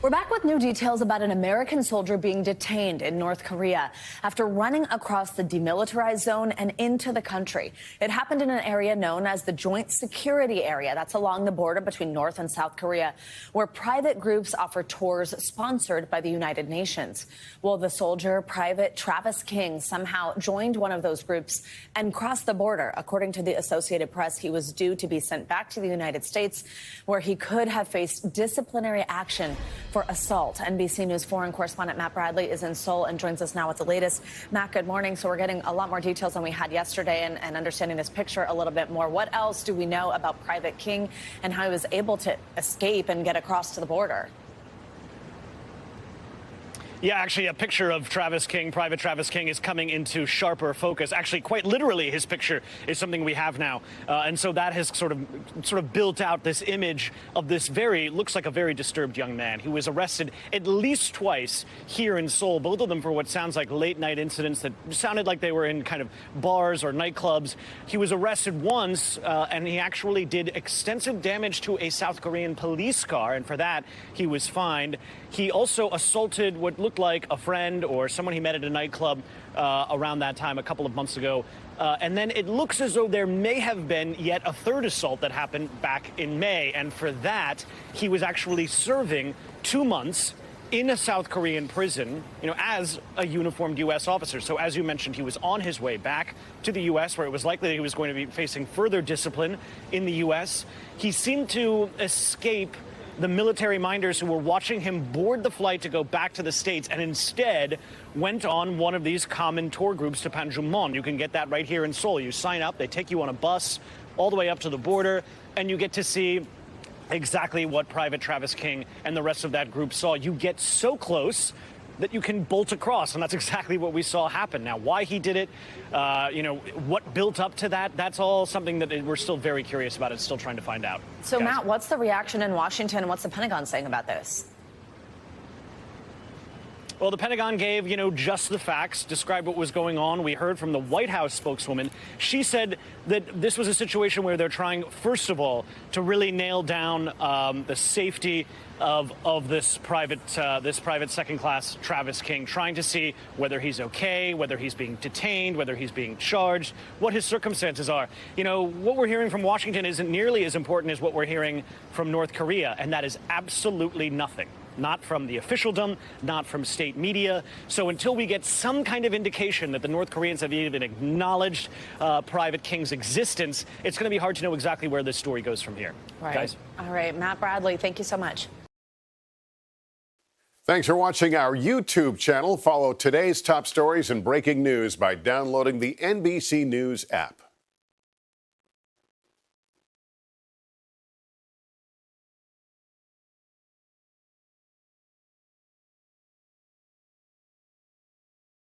We're back with new details about an American soldier being detained in North Korea after running across the demilitarized zone and into the country. It happened in an area known as the Joint Security Area. That's along the border between North and South Korea, where private groups offer tours sponsored by the United Nations. Well, the soldier, Private Travis King, somehow joined one of those groups and crossed the border. According to the Associated Press, he was due to be sent back to the United States, where he could have faced disciplinary action for assault. NBC News foreign correspondent Matt Bradley is in Seoul and joins us now with the latest. Matt, good morning. So we're getting a lot more details than we had yesterday and understanding this picture a little bit more. What else do we know about Private King and how he was able to escape and get across to the border? Yeah, actually, a picture of Travis King, Private Travis King, is coming into sharper focus. Actually, quite literally, his picture is something we have now. And so that has sort of built out this image of this looks like a very disturbed young man who was arrested at least twice here in Seoul, both of them for what sounds like late night incidents that sounded like they were in kind of bars or nightclubs. He was arrested once, and he actually did extensive damage to a South Korean police car, and for that, he was fined. He also assaulted what looked like a friend or someone he met at a nightclub around that time a couple of months ago. And then it looks as though there may have been yet a third assault that happened back in May. And for that, he was actually serving 2 months in a South Korean prison, as a uniformed U.S. officer. So as you mentioned, he was on his way back to the U.S., where it was likely that he was going to be facing further discipline in the U.S. He seemed to escape the military minders who were watching him board the flight to go back to the States, and instead went on one of these common tour groups to Panmunjom. You can get that right here in Seoul. You sign up, they take you on a bus all the way up to the border, and you get to see exactly what Private Travis King and the rest of that group saw. You get so close that you can bolt across, and that's exactly what we saw happen. Now, why he did it, what built up to that, that's all something that we're still very curious about and still trying to find out. So, guys, Matt, what's the reaction in Washington, and what's the Pentagon saying about this? Well, the Pentagon gave, just the facts, described what was going on. We heard from the White House spokeswoman. She said that this was a situation where they're trying, first of all, to really nail down the safety of this private second-class Travis King, trying to see whether he's okay, whether he's being detained, whether he's being charged, what his circumstances are. What we're hearing from Washington isn't nearly as important as what we're hearing from North Korea, and that is absolutely nothing. Not from the officialdom, not from state media. So until we get some kind of indication that the North Koreans have even acknowledged Private King's existence, it's going to be hard to know exactly where this story goes from here. Right. Guys? All right, Matt Bradley, thank you so much. Thanks for watching our YouTube channel. Follow today's top stories and breaking news by downloading the NBC News app.